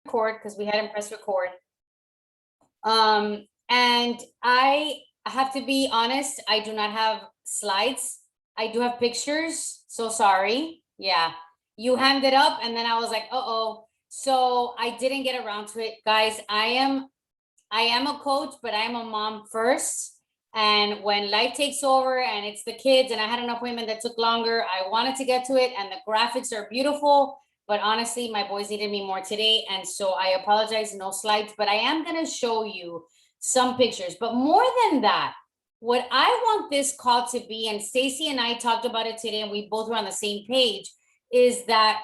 record because we hadn't pressed record. And I have to be honest, I do not have slides. I do have pictures, so sorry. Yeah, you hammed it up and then I was like, uh-oh. So I didn't get around to it. Guys, I am a coach, but I am a mom first. And when life takes over and it's the kids and I had an appointment that took longer, I wanted to get to it and the graphics are beautiful. But honestly, my boys needed me more today. And so I apologize, no slides, but I am going to show you some pictures. But more than that, what I want this call to be, and Stacy and I talked about it today, and we both were on the same page, is that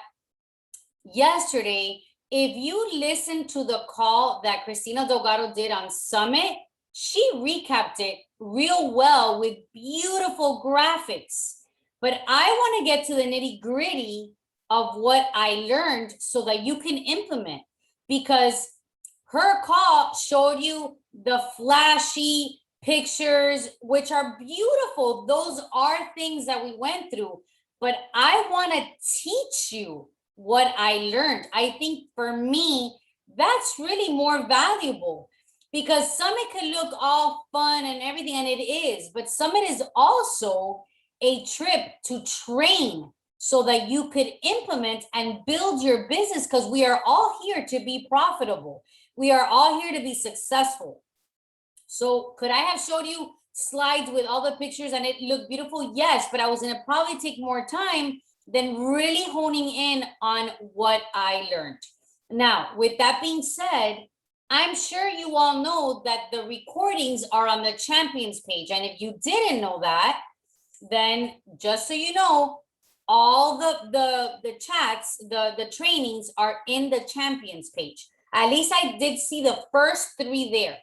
yesterday, if you listen to the call that Cristina Delgado did on Summit, she recapped it real well with beautiful graphics. But I want to get to the nitty gritty of what I learned so that you can implement, because her call showed you the flashy pictures, which are beautiful. Those are things that we went through, but I want to teach you what I learned. I think for me, that's really more valuable, because Summit can look all fun and everything, and it is, but Summit is also a trip to train so that you could implement and build your business, because we are all here to be profitable. We are all here to be successful. So could I have showed you slides with all the pictures and it looked beautiful? Yes, but I was going to probably take more time than really honing in on what I learned. Now, with that being said, I'm sure you all know that the recordings are on the champions page. And if you didn't know that, then just so you know, all the chats, the trainings are in the champions page. At least I did see the first 3 there.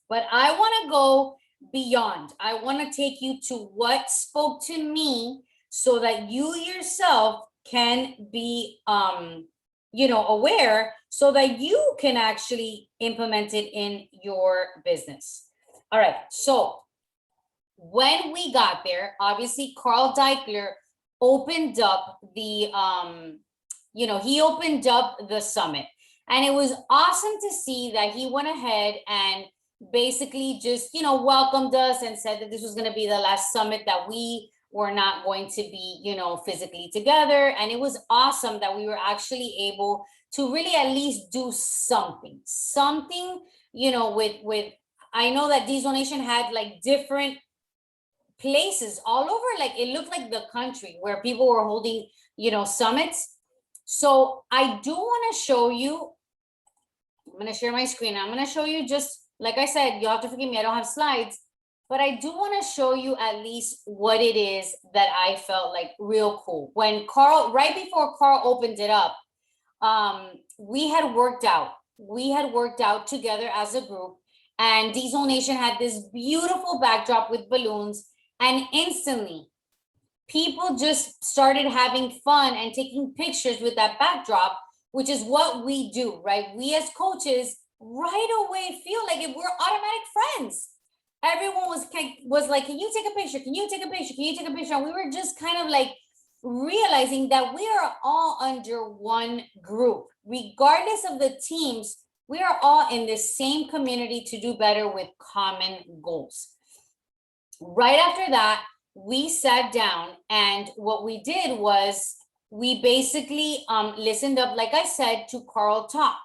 But I want to go beyond. I want to take you to what spoke to me so that you yourself can be aware, so that you can actually implement it in your business. All right, so when we got there, obviously Carl Deichler opened up the he opened up the summit, and it was awesome to see that he went ahead and basically just welcomed us and said that this was going to be the last summit, that we were not going to be physically together. And it was awesome that we were actually able to really at least do something with I know that Diesel Nation had like different places all over, like it looked like the country where people were holding summits. So I do want to show you, I'm going to share my screen. I'm going to show you, just like I said, you'll have to forgive me, I don't have slides, but I do want to show you at least what it is that I felt like real cool. When Carl, right before Carl opened it up, we had worked out together as a group, and Diesel Nation had this beautiful backdrop with balloons, and instantly people just started having fun and taking pictures with that backdrop, which is what we do, right? We as coaches right away feel like if we're automatic friends. Everyone was like, can you take a picture? Can you take a picture? Can you take a picture? And we were just kind of like realizing that we are all under one group. Regardless of the teams, we are all in the same community to do better with common goals. Right after that, we sat down, and what we did was we basically listened up, like I said, to Carl talk.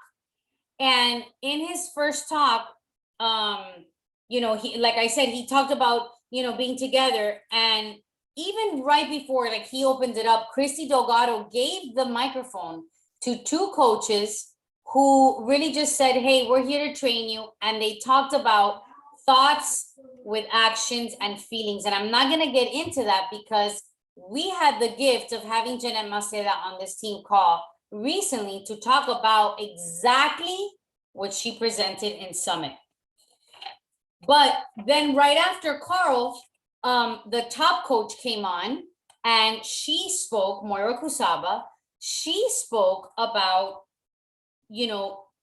And in his first talk, he, like I said, he talked about, being together. And even right before, like, he opened it up, Christy Delgado gave the microphone to 2 coaches who really just said, hey, we're here to train you. And they talked about thoughts with actions and feelings. And I'm not going to get into that because we had the gift of having Jeanette Maceda on this team call recently to talk about exactly what she presented in Summit. But then right after Carl, the top coach came on, and she spoke, Moira Kusaba. She spoke about,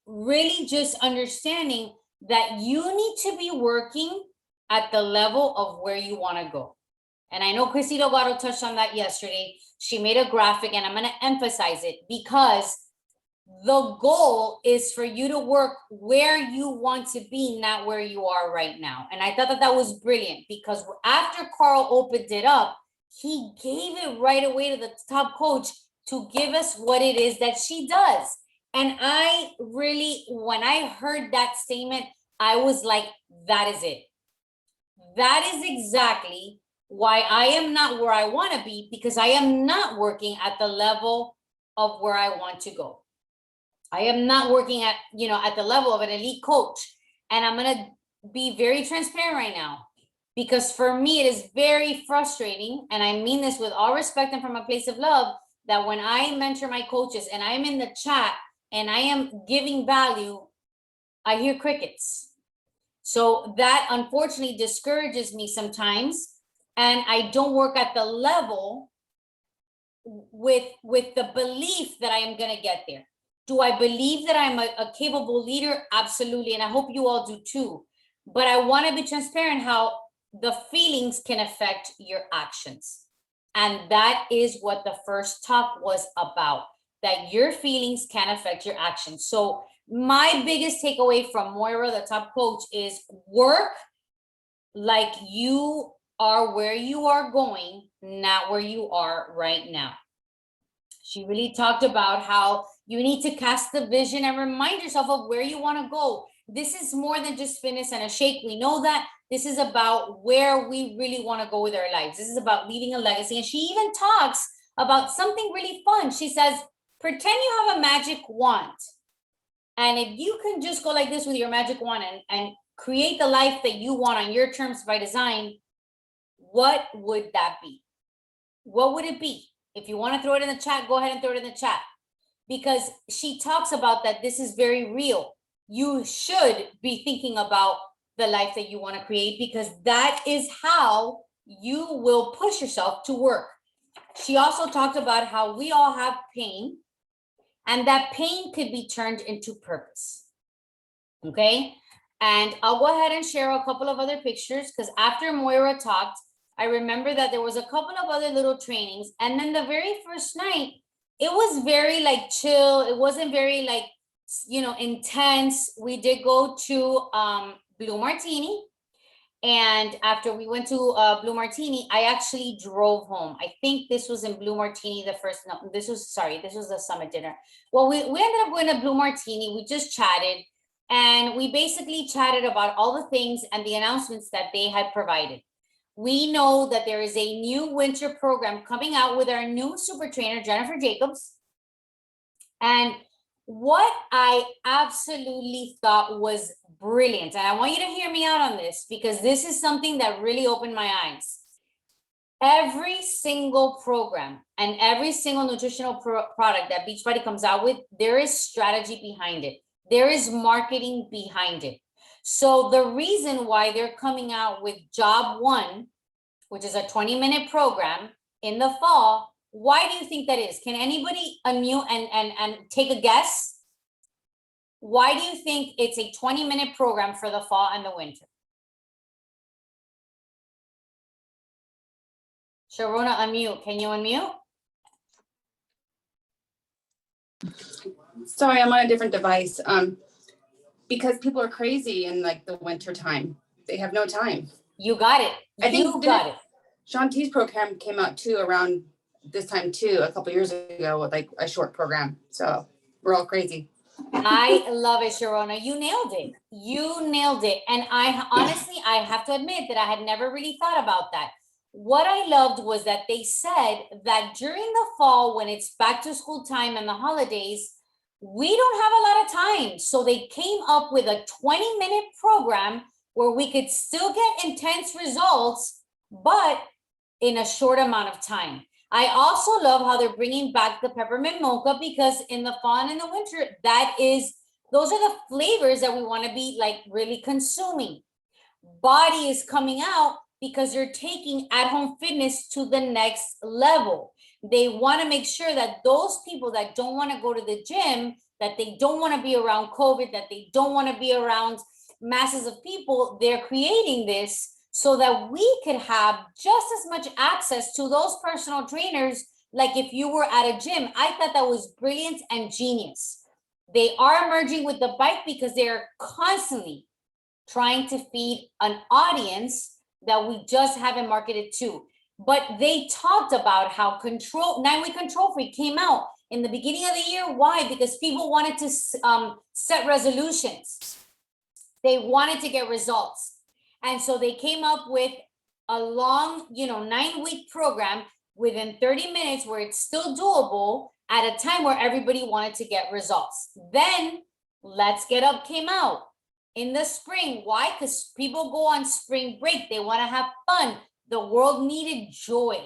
really just understanding that you need to be working at the level of where you want to go. And I know Christy Delgado touched on that yesterday. She made a graphic, and I'm going to emphasize it because The goal is for you to work where you want to be, not where you are right now. And I thought that that was brilliant, because after Carl opened it up, he gave it right away to the top coach to give us what it is that she does. And I really, when I heard that statement, I was like, that is it. That is exactly why I am not where I want to be, because I am not working at the level of where I want to go. I am not working at, at the level of an elite coach. And I'm going to be very transparent right now, because for me, it is very frustrating. And I mean this with all respect and from a place of love, that when I mentor my coaches and I'm in the chat and I am giving value, I hear crickets. So that unfortunately discourages me sometimes. And I don't work at the level with the belief that I am going to get there. Do I believe that I'm a capable leader? Absolutely. And I hope you all do too. But I want to be transparent how the feelings can affect your actions. And that is what the first talk was about, that your feelings can affect your actions. So my biggest takeaway from Moira, the top coach, is work like you are where you are going, not where you are right now. She really talked about how you need to cast the vision and remind yourself of where you want to go. This is more than just fitness and a shake. We know that. This is about where we really want to go with our lives. This is about leaving a legacy. And she even talks about something really fun. She says, pretend you have a magic wand. And if you can just go like this with your magic wand and create the life that you want on your terms by design, what would that be? What would it be? If you want to throw it in the chat, go ahead and throw it in the chat, because she talks about that this is very real. You should be thinking about the life that you want to create, because that is how you will push yourself to work. She also talked about how we all have pain, and that pain could be turned into purpose. Okay. And I'll go ahead and share a couple of other pictures, because after Moira talked, I remember that there was a couple of other little trainings. And then the very first night, it was very like chill. It wasn't very like, intense. We did go to Blue Martini. And after we went to Blue Martini, I actually drove home. I think this was in Blue Martini this was the summit dinner. Well, we ended up going to Blue Martini. We just chatted. And we basically chatted about all the things and the announcements that they had provided. We know that there is a new winter program coming out with our new super trainer, Jennifer Jacobs. And what I absolutely thought was brilliant, and I want you to hear me out on this, because this is something that really opened my eyes. Every single program and every single nutritional product that Beachbody comes out with, there is strategy behind it. There is marketing behind it. So the reason why they're coming out with Job 1, which is a 20-minute program in the fall, why do you think that is? Can anybody unmute and take a guess? Why do you think it's a 20-minute program for the fall and the winter? Sharona, unmute. Can you unmute? Sorry, I'm on a different device. Because people are crazy in like the winter time. They have no time. You got it. You got it. Shanti's program came out too around this time too, a couple years ago, with like a short program. So we're all crazy. I love it, Sharona. You nailed it. You nailed it. And I honestly, I have to admit that I had never really thought about that. What I loved was that they said that during the fall, when it's back to school time and the holidays, we don't have a lot of time. So they came up with a 20-minute program where we could still get intense results, but in a short amount of time. I also love how they're bringing back the peppermint mocha, because in the fall and in the winter, those are the flavors that we want to be like really consuming. Body is coming out because you're taking at-home fitness to the next level. They want to make sure that those people that don't want to go to the gym, that they don't want to be around COVID, that they don't want to be around masses of people, they're creating this so that we could have just as much access to those personal trainers like if you were at a gym. I thought that was brilliant and genius. They are emerging with the bike because they are constantly trying to feed an audience that we just haven't marketed to. But they talked about how 9-week control freak came out in the beginning of the year. Why? Because people wanted to set resolutions. They wanted to get results. And so they came up with a long, 9-week program within 30 minutes where it's still doable at a time where everybody wanted to get results. Then Let's Get Up came out in the spring. Why? Because people go on spring break. They want to have fun. The world needed joy.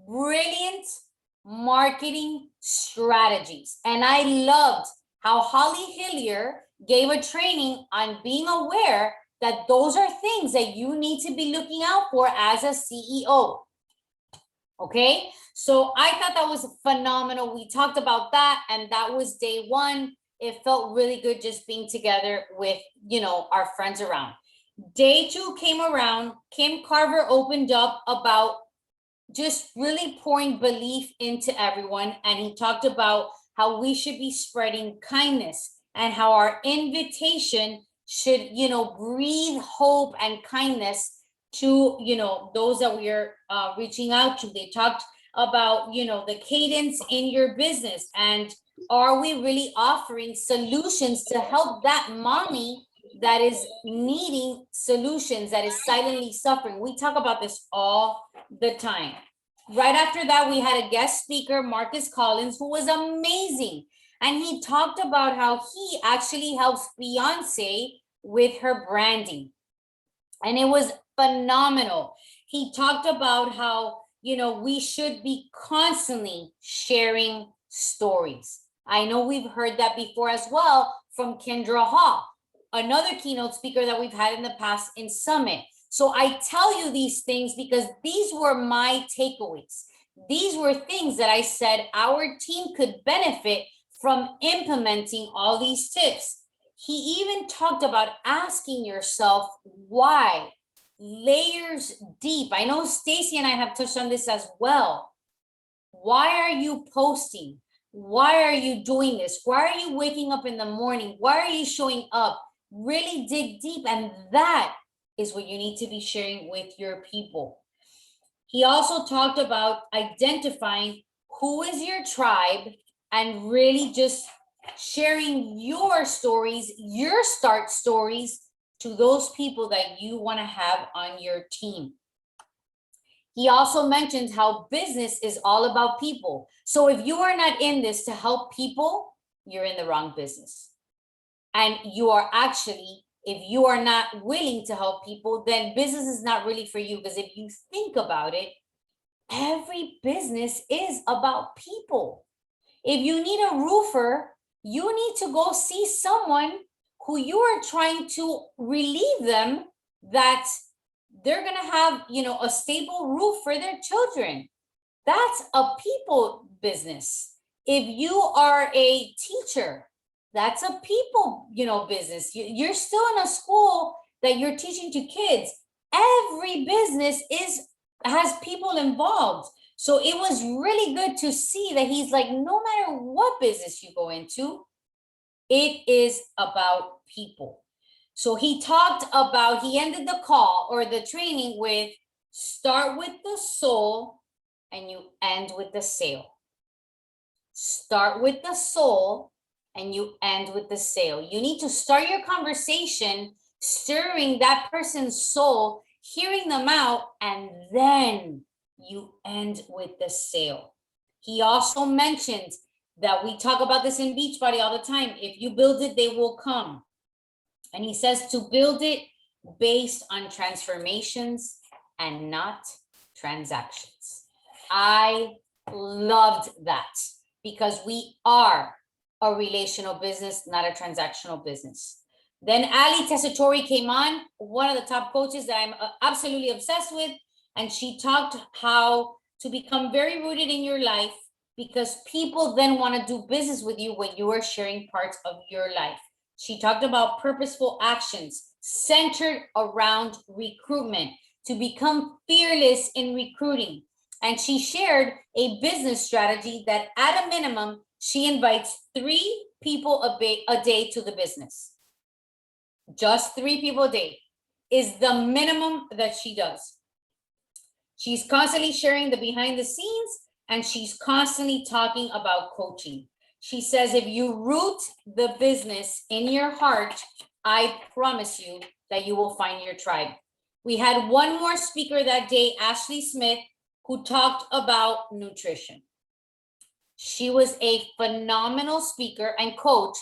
Brilliant marketing strategies. And I loved how Holly Hillier gave a training on being aware that those are things that you need to be looking out for as a CEO. Okay, so I thought that was phenomenal. We talked about that, and that was day one. It felt really good just being together with, our friends around. Day two came around. Kim Carver opened up about just really pouring belief into everyone. And he talked about how we should be spreading kindness and how our invitation should, breathe hope and kindness to, those that we are reaching out to. They talked about, the cadence in your business, and are we really offering solutions to help that mommy that is needing solutions, that is silently suffering. We talk about this all the time. Right after that, we had a guest speaker, Marcus Collins, who was amazing. And he talked about how he actually helps Beyonce with her branding. And it was phenomenal. He talked about how, we should be constantly sharing stories. I know we've heard that before as well from Kendra Hall, another keynote speaker that we've had in the past in Summit. So I tell you these things because these were my takeaways. These were things that I said our team could benefit from implementing all these tips. He even talked about asking yourself why, layers deep. I know Stacy and I have touched on this as well. Why are you posting? Why are you doing this? Why are you waking up in the morning? Why are you showing up? Really dig deep, and that is what you need to be sharing with your people. He also talked about identifying who is your tribe and really just sharing your stories, your start stories to those people that you want to have on your team. He also mentioned how business is all about people. So if you are not in this to help people, you're in the wrong business. And you are actually, if you are not willing to help people, then business is not really for you. Because if you think about it, every business is about people. If you need a roofer, you need to go see someone who you are trying to relieve them that they're going to have, a stable roof for their children. That's a people business. If you are a teacher, that's a people, business. You're still in a school that you're teaching to kids. Every business has people involved. So it was really good to see that he's like, no matter what business you go into, it is about people. So he ended the call or the training with start with the soul and you end with the sale. Start with the soul and you end with the sale. You need to start your conversation stirring that person's soul, hearing them out, and then you end with the sale. He also mentioned that we talk about this in Beachbody all the time. If you build it, they will come. And he says to build it based on transformations and not transactions. I loved that because we are a relational business, not a transactional business. Then Ali Tessitore came on, one of the top coaches that I'm absolutely obsessed with. And she talked how to become very rooted in your life because people then want to do business with you when you are sharing parts of your life. She talked about purposeful actions centered around recruitment to become fearless in recruiting. And she shared a business strategy that at a minimum, she invites 3 people a day to the business. Just 3 people a day is the minimum that she does. She's constantly sharing the behind the scenes, and she's constantly talking about coaching. She says, if you root the business in your heart, I promise you that you will find your tribe. We had one more speaker that day, Ashley Smith, who talked about nutrition. She was a phenomenal speaker and coach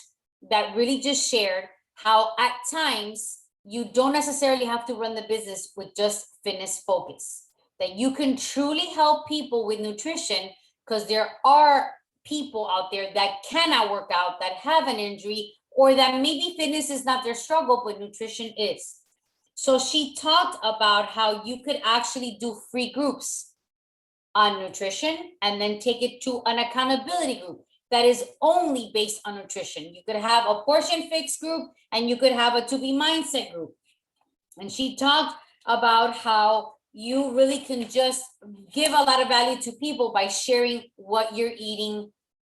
that really just shared how at times you don't necessarily have to run the business with just fitness focus, that you can truly help people with nutrition, because there are people out there that cannot work out, that have an injury, or that maybe fitness is not their struggle, but nutrition is. So she talked about how you could actually do free groups on nutrition and then take it to an accountability group that is only based on nutrition. You could have a portion fix group, and you could have a to be mindset group. And she talked about how you really can just give a lot of value to people by sharing what you're eating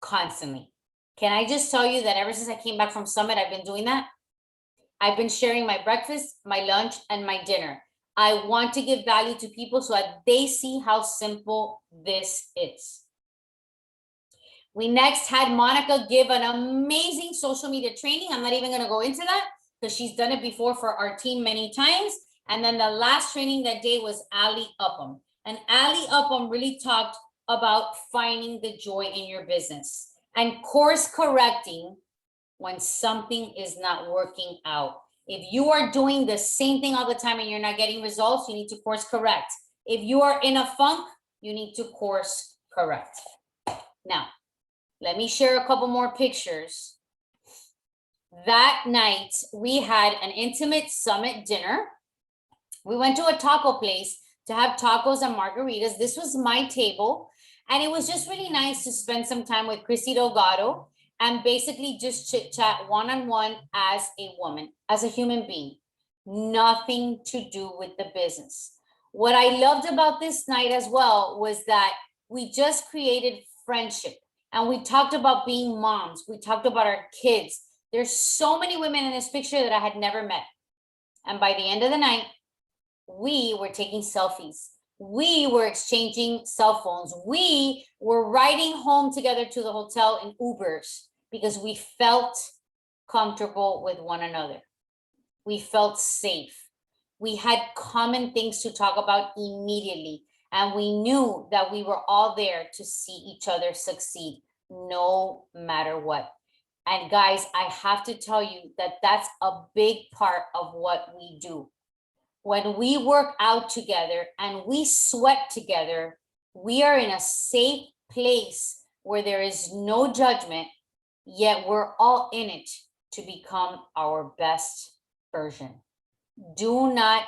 constantly. Can I just tell you that ever since I came back from Summit, I've been doing that? I've been sharing my breakfast, my lunch, and my dinner. I want to give value to people so that they see how simple this is. We next had Monica give an amazing social media training. I'm not even going to go into that because she's done it before for our team many times. And then the last training that day was Ali Upham. And Ali Upham really talked about finding the joy in your business and course correcting when something is not working out. If you are doing the same thing all the time and you're not getting results, you need to course correct. If you are in a funk, you need to course correct. Now, let me share a couple more pictures. That night, we had an intimate summit dinner. We went to a taco place to have tacos and margaritas. This was my table. And it was just really nice to spend some time with Chrissy Delgado and basically just chit chat one-on-one as a woman, as a human being. Nothing to do with the business. What I loved about this night as well was that we just created friendship. And we talked about being moms. We talked about our kids. There's so many women in this picture that I had never met. And by the end of the night, we were taking selfies. We were exchanging cell phones. We were riding home together to the hotel in Ubers because we felt comfortable with one another. We felt safe. We had common things to talk about immediately. And we knew that we were all there to see each other succeed, no matter what. And guys, I have to tell you that that's a big part of what we do. When we work out together and we sweat together, we are in a safe place where there is no judgment, yet we're all in it to become our best version. Do not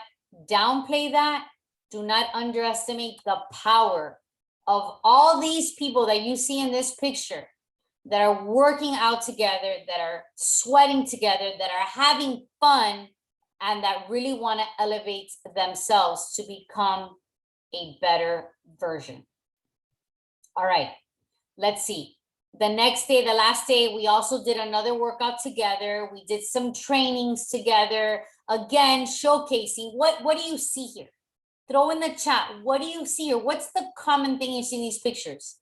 downplay that. Do not underestimate the power of all these people that you see in this picture that are working out together, that are sweating together, that are having fun, and that really want to elevate themselves to become a better version. All right, let's see. The next day, the last day, we also did another workout together. We did some trainings together. Again, showcasing what do you see here? Throw in the chat. What do you see here? What's the common thing you see in these pictures?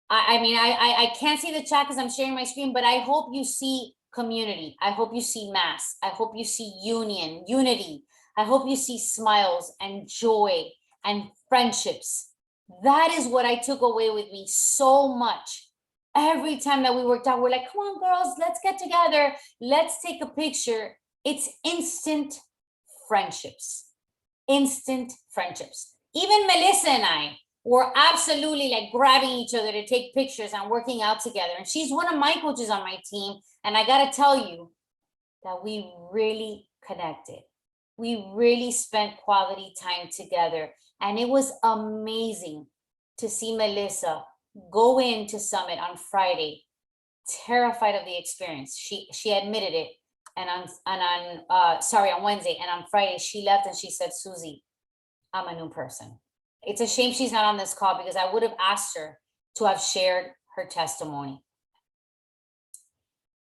I can't see the chat because I'm sharing my screen, but I hope you see community. I hope you see mass. I hope you see unity. I hope you see smiles and joy and friendships. That is what I took away with me so much. Every time that we worked out, we're like, come on, girls, let's get together. Let's take a picture. It's instant friendships. Instant friendships. Even Melissa and I were absolutely like grabbing each other to take pictures and working out together. And she's one of my coaches on my team. And I got to tell you that we really connected. We really spent quality time together. And it was amazing to see Melissa go into Summit on Friday, terrified of the experience. She admitted it. And on Wednesday, and on Friday, she left and she said, Susie, I'm a new person. It's a shame she's not on this call because I would have asked her to have shared her testimony.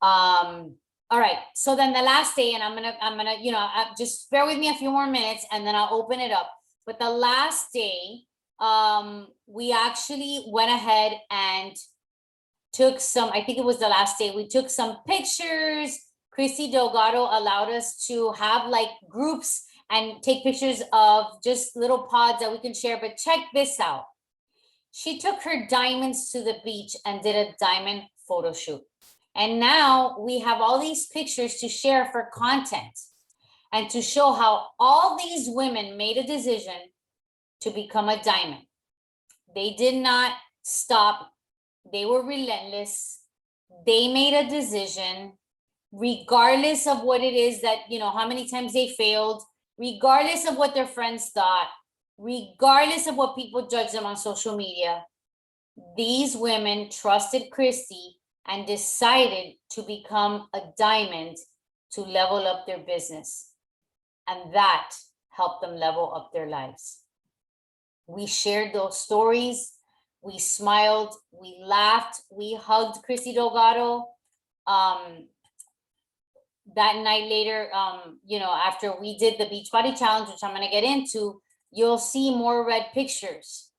All right, so then the last day, and I'm gonna, just bear with me a few more minutes and then I'll open it up. But the last day, we actually went ahead and took some, I think it was the last day, we took some pictures. Christy Delgado allowed us to have like groups and take pictures of just little pods that we can share, but check this out. She took her diamonds to the beach and did a diamond photo shoot. And now we have all these pictures to share for content and to show how all these women made a decision to become a diamond. They did not stop. They were relentless. They made a decision, regardless of what it is that, how many times they failed, regardless of what their friends thought, regardless of what people judge them on social media. These women trusted Christy and decided to become a diamond to level up their business. And that helped them level up their lives. We shared those stories. We smiled, we laughed, we hugged Christy Delgado. That night later, after we did the Beachbody Challenge, which I'm gonna get into, you'll see more red pictures.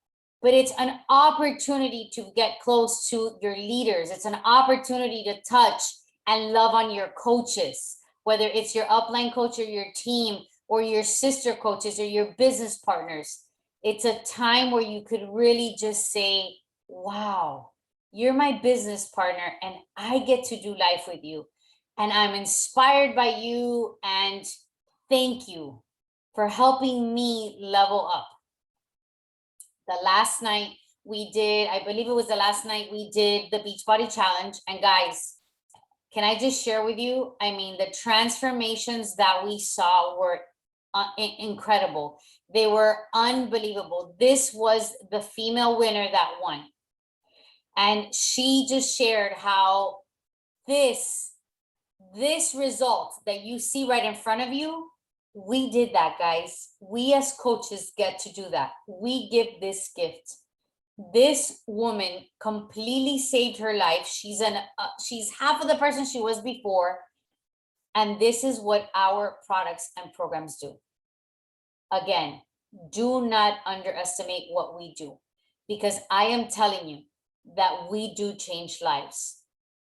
But it's an opportunity to get close to your leaders. It's an opportunity to touch and love on your coaches, whether it's your upline coach or your team or your sister coaches or your business partners. It's a time where you could really just say, wow, you're my business partner and I get to do life with you. And I'm inspired by you, and thank you for helping me level up. The last night we did, I believe it was the last night we did the Beachbody Challenge. And guys, can I just share with you? I mean, the transformations that we saw were incredible. They were unbelievable. This was the female winner that won. And she just shared how this result that you see right in front of you, we did that, guys. We as coaches get to do that. We give this gift. This woman completely saved her life. She's half of the person she was before. And this is what our products and programs do. Again, do not underestimate what we do, because I am telling you that we do change lives.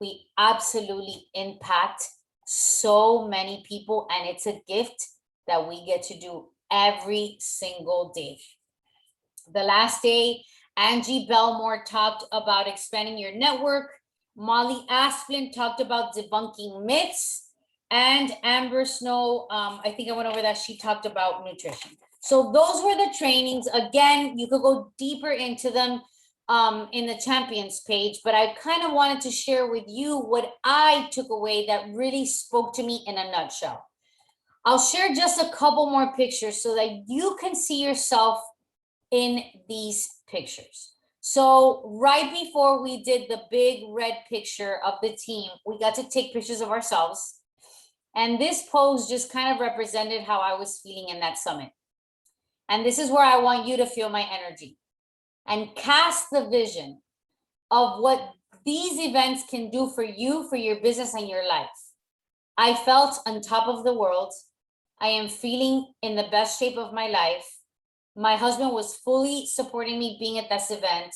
We absolutely impact so many people, and it's a gift that we get to do every single day. The last day, Angie Belmore talked about expanding your network. Molly Asplin talked about debunking myths. And Amber Snow, I think I went over that. She talked about nutrition. So those were the trainings. Again, you could go deeper into them in the champions page, but I kind of wanted to share with you what I took away that really spoke to me in a nutshell. I'll share just a couple more pictures so that you can see yourself in these pictures. So right before we did the big red picture of the team, we got to take pictures of ourselves. And this pose just kind of represented how I was feeling in that summit. And this is where I want you to feel my energy and cast the vision of what these events can do for you, for your business and your life. I felt on top of the world. I am feeling in the best shape of my life. My husband was fully supporting me being at this event.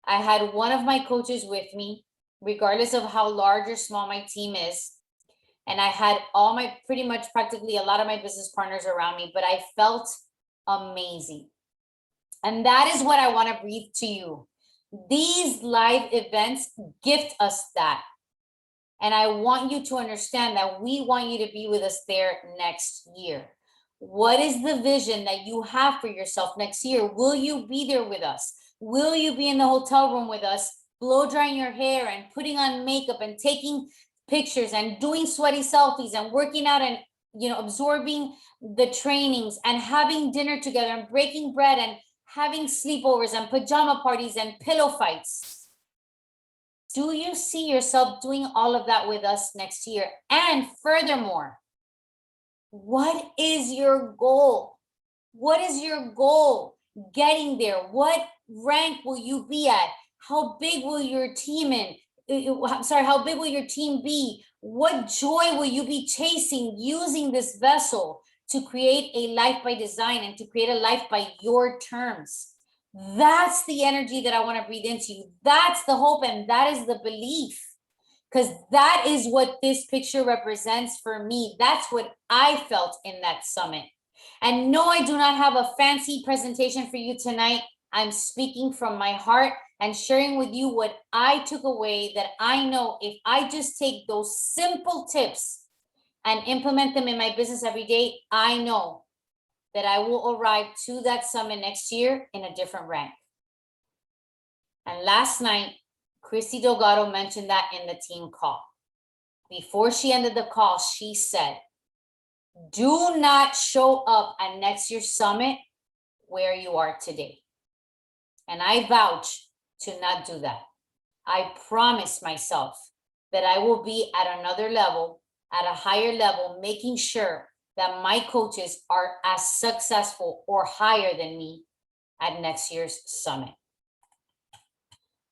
I had one of my coaches with me, regardless of how large or small my team is. And I had practically a lot of my business partners around me, but I felt amazing. And that is what I want to breathe to you. These live events gift us that. And I want you to understand that we want you to be with us there next year. What is the vision that you have for yourself next year? Will you be there with us? Will you be in the hotel room with us, blow drying your hair and putting on makeup and taking pictures and doing sweaty selfies and working out and absorbing the trainings and having dinner together and breaking bread and having sleepovers and pajama parties and pillow fights? Do you see yourself doing all of that with us next year? And furthermore, what is your goal? What is your goal getting there? What rank will you be at? How big will your team I'm sorry, how big will your team be? What joy will you be chasing using this vessel to create a life by design and to create a life by your terms? That's the energy that I want to breathe into you. That's the hope, and that is the belief, because that is what this picture represents for me. That's what I felt in that summit. And no, I do not have a fancy presentation for you tonight. I'm speaking from my heart and sharing with you what I took away, that I know if I just take those simple tips and implement them in my business every day, I know that I will arrive to that summit next year in a different rank. And last night, Christy Delgado mentioned that in the team call. Before she ended the call, she said, do not show up at next year's summit where you are today. And I vouch to not do that. I promise myself that I will be at another level, at a higher level, making sure that my coaches are as successful or higher than me at next year's summit.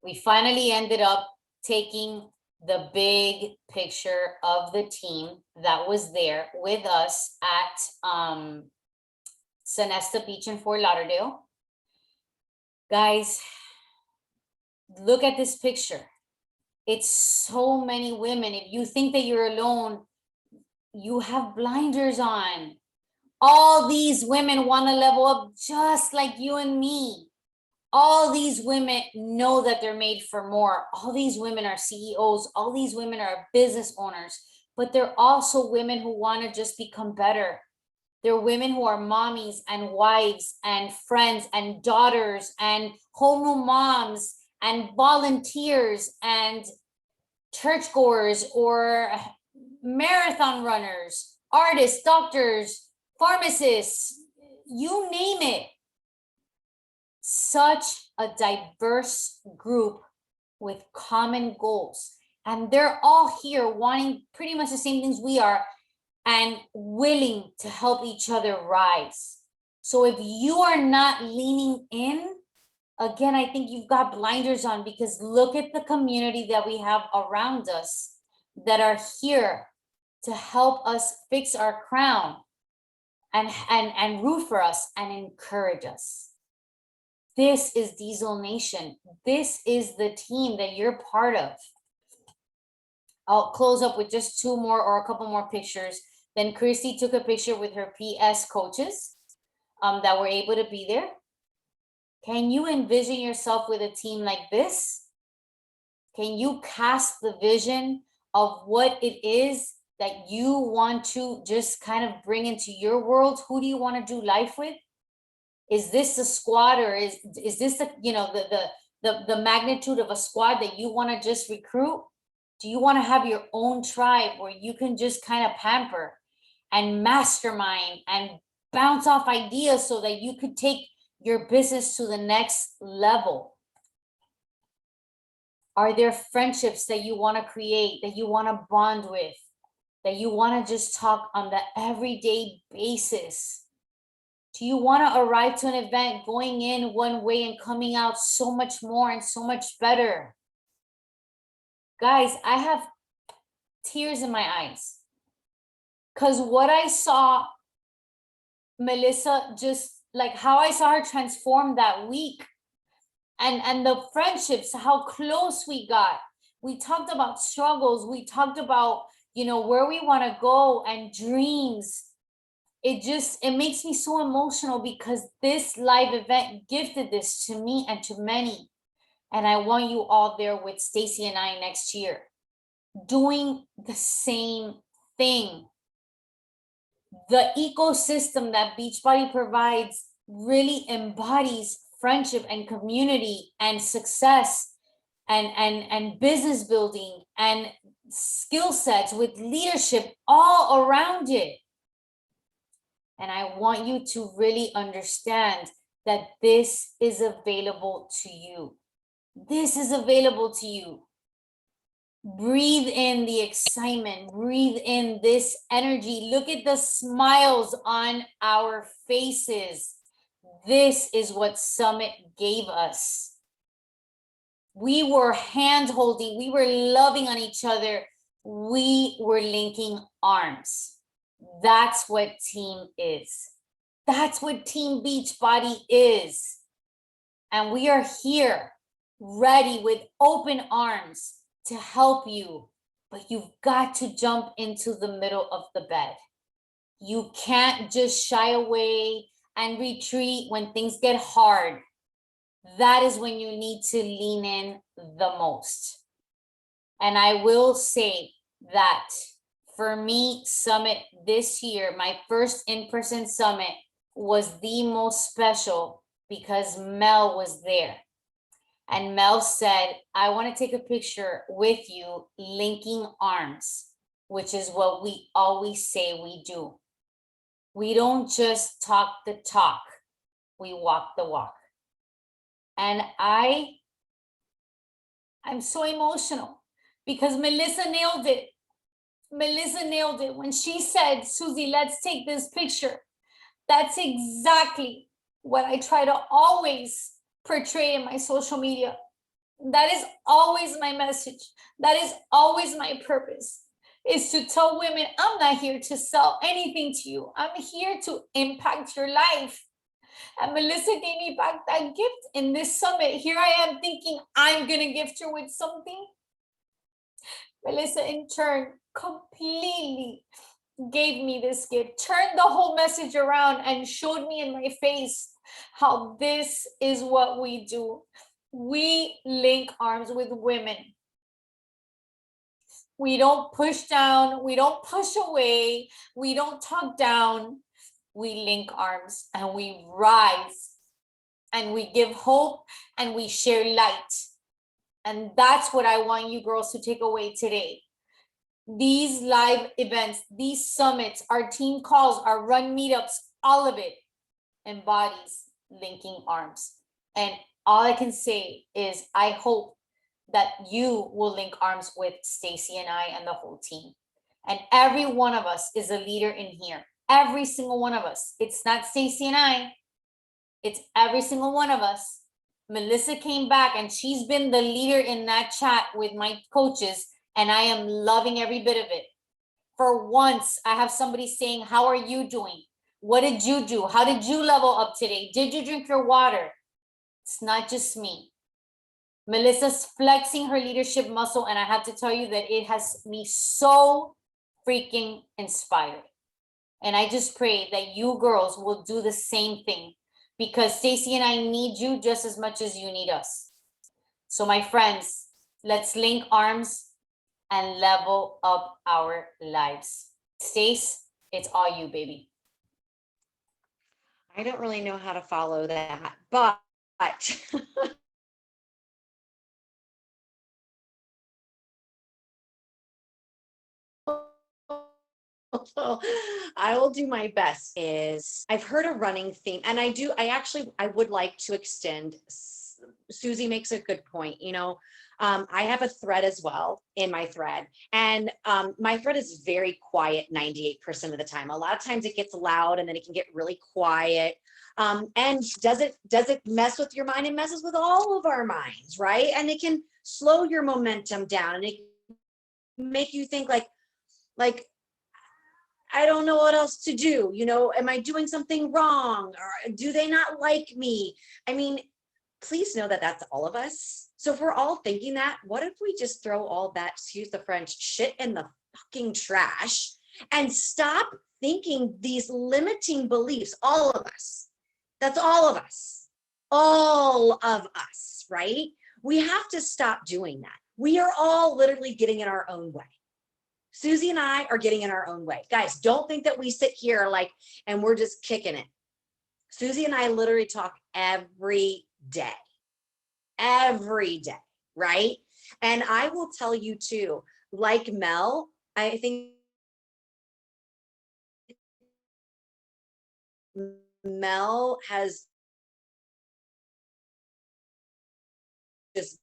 We finally ended up taking the big picture of the team that was there with us at Sonesta Beach in Fort Lauderdale. Guys, look at this picture. It's so many women. If you think that you're alone, you have blinders on. All these women want to level up just like you and me. All these women know that they're made for more. All these women are CEOs. All these women are business owners, but they're also women who want to just become better. They're women who are mommies and wives and friends and daughters and homeroom moms and volunteers and churchgoers or marathon runners, artists, doctors, pharmacists, you name it. Such a diverse group with common goals. And they're all here wanting pretty much the same things we are and willing to help each other rise. So if you are not leaning in, again, I think you've got blinders on, because look at the community that we have around us that are here to help us fix our crown and root for us and encourage us. This is Diesel Nation. This is the team that you're part of. I'll close up with just two more or a couple more pictures. Then Christy took a picture with her PS coaches that were able to be there. Can you envision yourself with a team like this? Can you cast the vision of what it is that you want to just kind of bring into your world? Who do you want to do life with? Is this a squad, or is this the, you know, the magnitude of a squad that you want to just recruit? Do you want to have your own tribe where you can just kind of pamper and mastermind and bounce off ideas so that you could take your business to the next level? Are there friendships that you want to create, that you want to bond with, that you want to just talk on the everyday basis? Do you want to arrive to an event going in one way and coming out so much more and so much better? Guys, I have tears in my eyes, because what I saw Melissa, just like how I saw her transform that week, and the friendships, how close we got. We talked about struggles. We talked about, you know, where we want to go and dreams. It makes me so emotional, because this live event gifted this to me and to many. And I want you all there with Stacy and I next year, doing the same thing. The ecosystem that Beachbody provides really embodies friendship and community and success and business building and skill sets with leadership all around it. And I want you to really understand that this is available to you. This is available to you. Breathe in the excitement, breathe in this energy. Look at the smiles on our faces. This is what Summit gave us. We were hand holding, we were loving on each other, we were linking arms. That's what team is. That's what Team Beachbody is. And we are here, ready with open arms to help you. But you've got to jump into the middle of the bed. You can't just shy away and retreat when things get hard. That is when you need to lean in the most. And I will say that for me, Summit this year, my first in-person summit was the most special because Mel was there. And Mel said, I want to take a picture with you linking arms, which is what we always say we do. We don't just talk the talk, we walk the walk. And I'm so emotional because Melissa nailed it. Melissa nailed it when she said, Susie, let's take this picture. That's exactly what I try to always portray in my social media. That is always my message. That is always my purpose, is to tell women, I'm not here to sell anything to you. I'm here to impact your life. And Melissa gave me back that gift in this summit. Here I am thinking I'm going to gift her with something. Melissa, in turn, completely gave me this gift, turned the whole message around and showed me in my face how this is what we do. We link arms with women. We don't push down, we don't push away, we don't talk down. We link arms and we rise and we give hope and we share light. And that's what I want you girls to take away today. These live events, these summits, our team calls, our run meetups, all of it embodies linking arms. And all I can say is I hope that you will link arms with Stacy and I and the whole team. And every one of us is a leader in here. Every single one of us. It's not Stacy and I. It's every single one of us. Melissa came back and she's been the leader in that chat with my coaches, and I am loving every bit of it. For once, I have somebody saying, how are you doing? What did you do? How did you level up today? Did you drink your water? It's not just me. Melissa's flexing her leadership muscle, and I have to tell you that it has me so freaking inspired. And I just pray that you girls will do the same thing, because Stacy and I need you just as much as you need us. So my friends, let's link arms and level up our lives. Stace, it's all you, baby. I don't really know how to follow that, but I will do my best. Is I've heard a running theme, and I would like to extend. Susie makes a good point. I have a thread as well in my thread, and my thread is very quiet 98% of the time. A lot of times it gets loud and then it can get really quiet. And does it mess with your mind? It messes with all of our minds, right? And it can slow your momentum down, and it can make you think like I don't know what else to do. Am I doing something wrong? Or do they not like me? I mean, please know that that's all of us. So if we're all thinking that, what if we just throw all that, excuse the French, shit in the fucking trash and stop thinking these limiting beliefs, all of us. That's all of us. All of us, right? We have to stop doing that. We are all literally getting in our own way. Susie and I are getting in our own way. Guys, don't think that we sit here and we're just kicking it. Susie and I literally talk every day, right? And I will tell you too, like Mel, I think Mel has just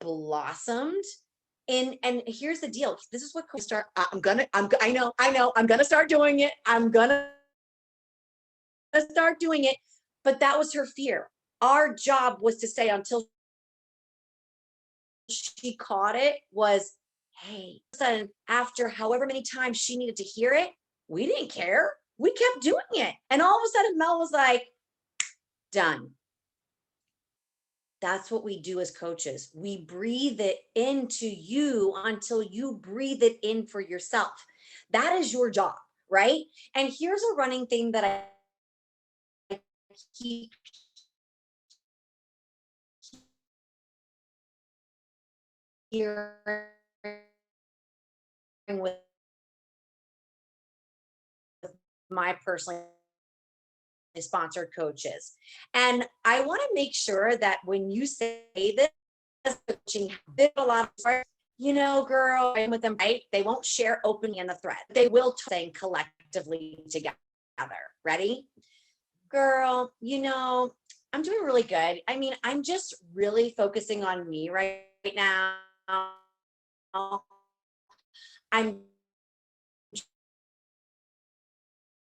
blossomed. And here's the deal. This is what start. I'm gonna start doing it. I'm gonna start doing it. But that was her fear. Our job was to say until she caught it was, hey, sudden after however many times she needed to hear it, we didn't care. We kept doing it. And all of a sudden Mel was like, done. That's what we do as coaches. We breathe it into you until you breathe it in for yourself. That is your job, right? And here's a running thing that I keep hearing with my personally sponsored coaches. And I want to make sure that when you say this, coaching, a lot of, you know, girl, I'm with them, right? They won't share openly in the thread. They will saying collectively together. Ready? Girl, you know, I'm doing really good. I mean, I'm just really focusing on me right now. I'm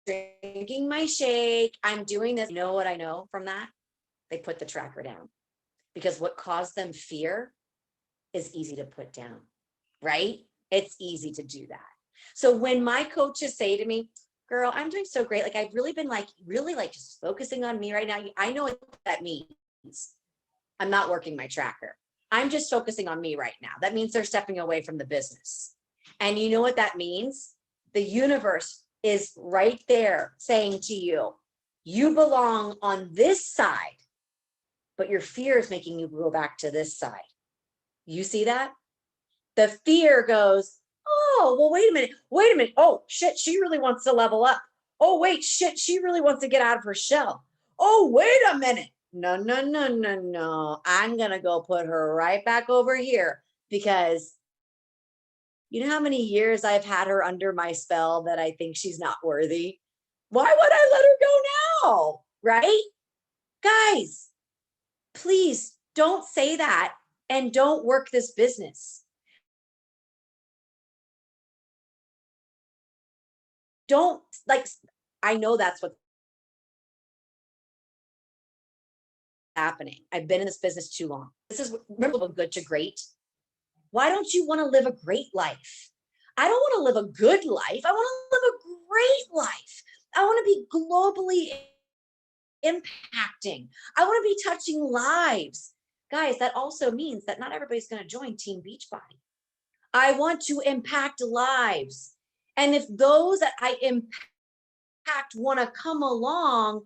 drinking my shake. I'm doing this. You know what I know from that? They put the tracker down because what caused them fear is easy to put down, right? It's easy to do that. So when my coaches say to me, girl, I'm doing so great. Like I've really been really just focusing on me right now. I know what that means. I'm not working my tracker. I'm just focusing on me right now. That means they're stepping away from the business. And you know what that means? The universe is right there saying to you, you belong on this side, but your fear is making you go back to this side. You see that? The fear goes, oh, well, wait a minute. Oh, shit, she really wants to level up. Oh, wait, shit, she really wants to get out of her shell. Oh, wait a minute. No. I'm going to go put her right back over here because you know how many years I've had her under my spell that I think she's not worthy? Why would I let her go now? Right? Guys, please don't say that and don't work this business. Don't like, I know that's what's happening. I've been in this business too long. This is, remember, good to great. Why don't you want to live a great life? I don't want to live a good life. I want to live a great life. I want to be globally impacting. I want to be touching lives. Guys, that also means that not everybody's going to join Team Beachbody. I want to impact lives. And if those that I impact want to come along,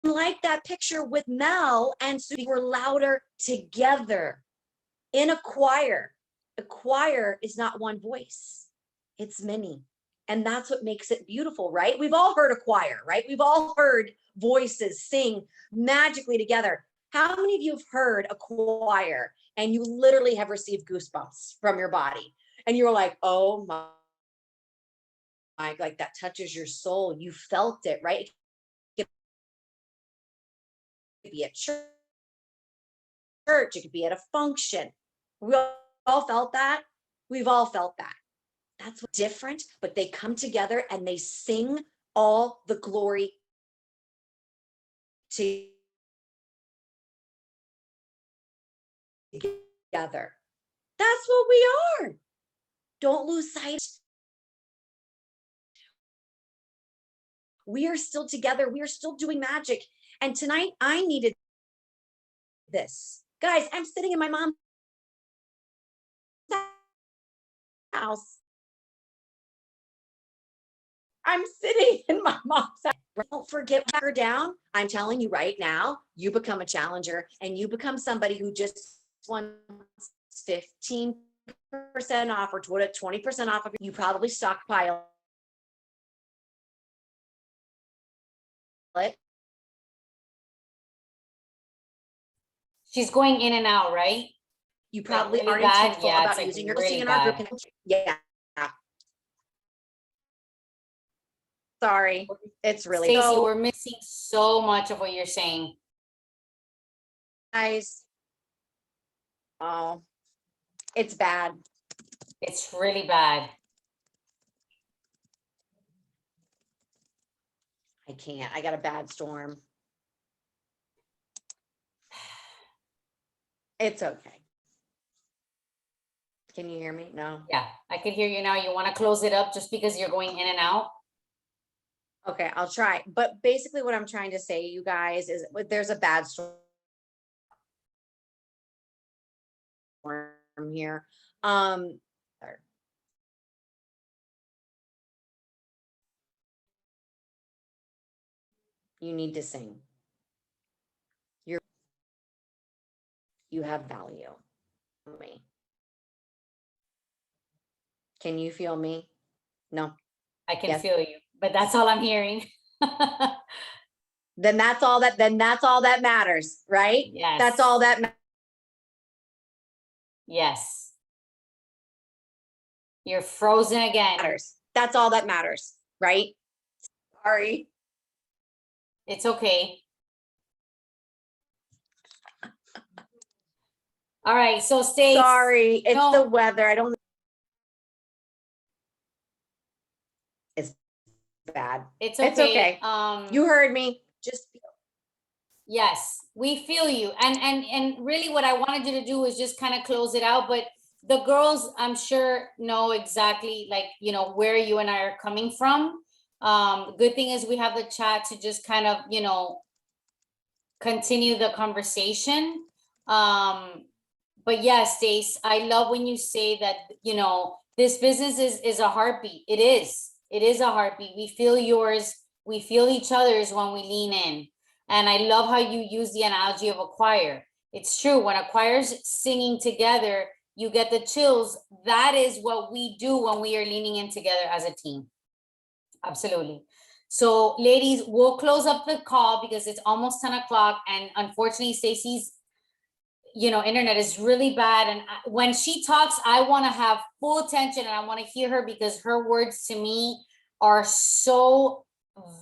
like that picture with Mel and Sue were louder together in a choir. A choir is not one voice, it's many. And that's what makes it beautiful, right? We've all heard a choir, right? We've all heard voices sing magically together. How many of you have heard a choir and you literally have received goosebumps from your body? And you're like, oh my, like that touches your soul. You felt it, right? It could be at church, it could be at a function. We all felt that. We've all felt that. That's what's different, but they come together and they sing all the glory together. That's what we are. Don't lose sight. We are still together. We are still doing magic. And tonight I needed this. Guys, I'm sitting in my mom's house. I'm sitting in my mom's house. Don't forget her down. I'm telling you right now, you become a challenger and you become somebody who just wants 15% off or 20% off of you probably stockpile it. She's going in and out, right? You probably really are bad? intentful Yeah, it's about like using your really in our bad. group. Yeah. Sorry, it's really Stacey, so, we're missing so much of what you're saying. guys. Oh, it's bad. It's really bad. I can't. I got a bad storm. It's okay. Can you hear me? No. Yeah, I can hear you now. You want to close it up just because you're going in and out? Okay, I'll try. But basically what I'm trying to say, you guys, is there's a bad storm here. Sorry. You need to sing. You have value. Me. Can you feel me? No. I can Yes. feel you, but that's all I'm hearing. Then that's all that matters, right? Yes. That's all that Yes. You're frozen again. matters. That's all that matters, right? Sorry. It's okay. All right, so Stace. Sorry, it's No. the weather. I don't. It's bad. It's okay. It's okay. You heard me. Just yes, we feel you. And really what I wanted you to do is just kind of close it out, but the girls, I'm sure, know exactly, like, you know, where you and I are coming from. Good thing is we have the chat to just kind of, you know, continue the conversation. But yes, Stace, I love when you say that, you know, this business is a heartbeat. It is. It is a heartbeat. We feel yours. We feel each other's when we lean in. And I love how you use the analogy of a choir. It's true. When a choir's singing together, you get the chills. That is what we do when we are leaning in together as a team. Absolutely. So ladies, we'll close up the call because it's almost 10 o'clock. And unfortunately, Stacey's, you know, internet is really bad. And when she talks, I want to have full attention and I want to hear her because her words to me are so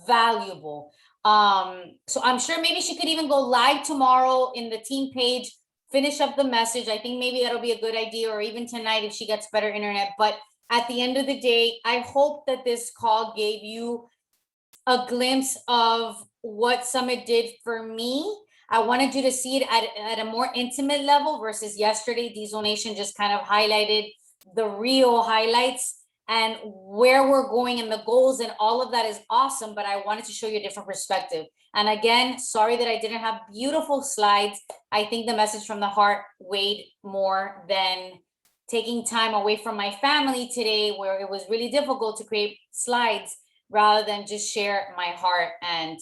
valuable. So I'm sure maybe she could even go live tomorrow in the team page, finish up the message. I think maybe that'll be a good idea, or even tonight if she gets better internet. But at the end of the day, I hope that this call gave you a glimpse of what Summit did for me. I wanted you to see it at a more intimate level versus yesterday. Diesel Nation just kind of highlighted the real highlights and where we're going and the goals, and all of that is awesome, but I wanted to show you a different perspective. And again, sorry that I didn't have beautiful slides. I think the message from the heart weighed more than taking time away from my family today, where it was really difficult to create slides rather than just share my heart. And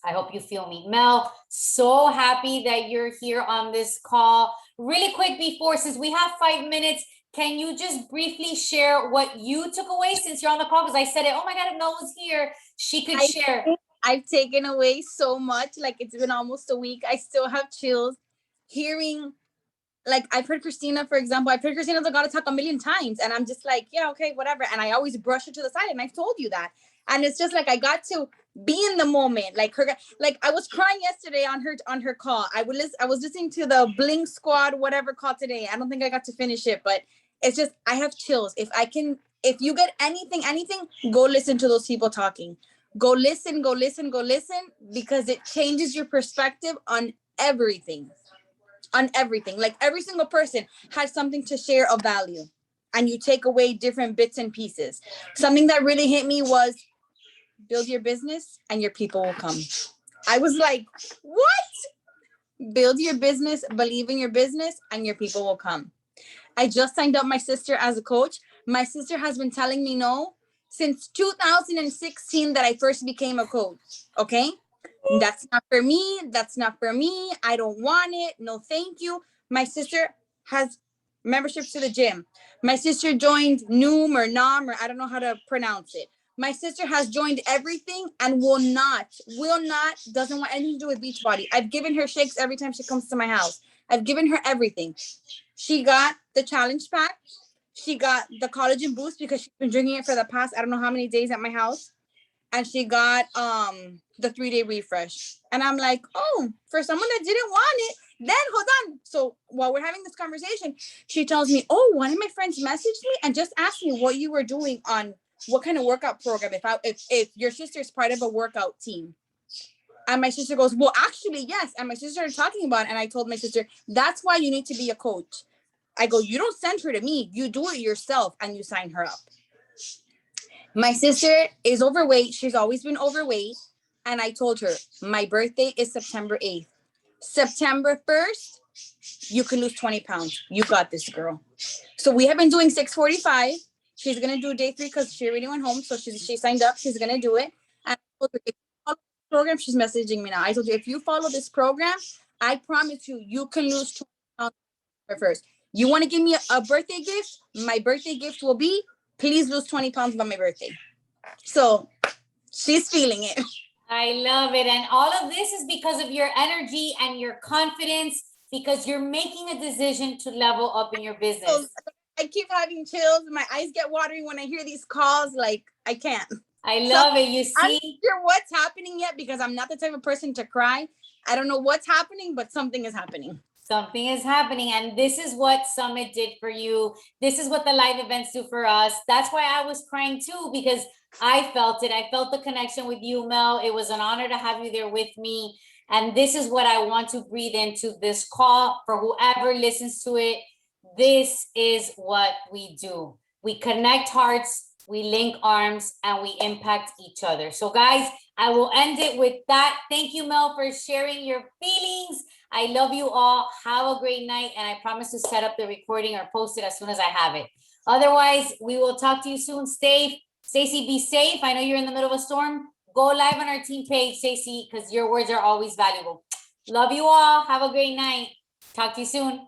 I hope you feel me. Mel, so happy that you're here on this call. Really quick before, since we have 5 minutes, can you just briefly share what you took away since you're on the call? Because I said it, oh my God, if Mel was here, she could share. I've taken away so much. Like, it's been almost a week. I still have chills hearing, like, I've heard Christina, for example, I've heard Christina Delgado talk a million times, and I'm just like, yeah, okay, whatever. And I always brush it to the side, and I've told you that. And it's just like, I got to be in the moment. Like I was crying yesterday on her call. I was listening to the Bling Squad, whatever call today. I don't think I got to finish it, but it's just, I have chills. If you get anything, go listen to those people talking. Go listen, because it changes your perspective on everything. Like, every single person has something to share of value, and you take away different bits and pieces. Something that really hit me was build your business and your people will come. I was like, what? Build your business, believe in your business, and your people will come. I just signed up my sister as a coach. My sister has been telling me no since 2016 that I first became a coach. Okay. That's not for me. That's not for me. I don't want it. No, thank you. My sister has membership to the gym. My sister joined Noom or Nom, or I don't know how to pronounce it. My sister has joined everything and doesn't want anything to do with Beachbody. I've given her shakes every time she comes to my house. I've given her everything. She got the challenge pack. She got the collagen boost because she's been drinking it for the past, I don't know how many days at my house. And she got the 3-day refresh. And I'm like, oh, for someone that didn't want it, then hold on. So while we're having this conversation, she tells me, oh, one of my friends messaged me and just asked me what you were doing on what kind of workout program if your sister is part of a workout team. And my sister goes, well, actually, yes. And my sister started talking about it. And I told my sister, that's why you need to be a coach. I go, you don't send her to me. You do it yourself and you sign her up. My sister is overweight. She's always been overweight. And I told her, my birthday is September 8th. September 1st, you can lose 20 pounds. You got this, girl. So we have been doing 6:45. She's going to do day 3 because she already went home. So she signed up. She's going to do it. And I told her, if you follow this program, she's messaging me now. I told you, if you follow this program, I promise you, you can lose 20 pounds first. You want to give me a birthday gift? My birthday gift will be, please lose 20 pounds by my birthday. So she's feeling it. I love it. And all of this is because of your energy and your confidence, because you're making a decision to level up in your business. I keep having chills. My eyes get watery when I hear these calls. Like, I can't. I love it. You I'm see? not sure what's happening yet because I'm not the type of person to cry. I don't know what's happening, but something is happening. Something is happening. And this is what Summit did for you. This is what the live events do for us. That's why I was crying too, because I felt it. I felt the connection with you, Mel. It was an honor to have you there with me. And this is what I want to breathe into this call for whoever listens to it. This is what we do. We connect hearts, we link arms, and we impact each other. So guys, I will end it with that. Thank you, Mel, for sharing your feelings. I love you all. Have a great night. And I promise to set up the recording or post it as soon as I have it. Otherwise, we will talk to you soon. Stacey, be safe. I know you're in the middle of a storm. Go live on our team page, Stacey, because your words are always valuable. Love you all. Have a great night. Talk to you soon.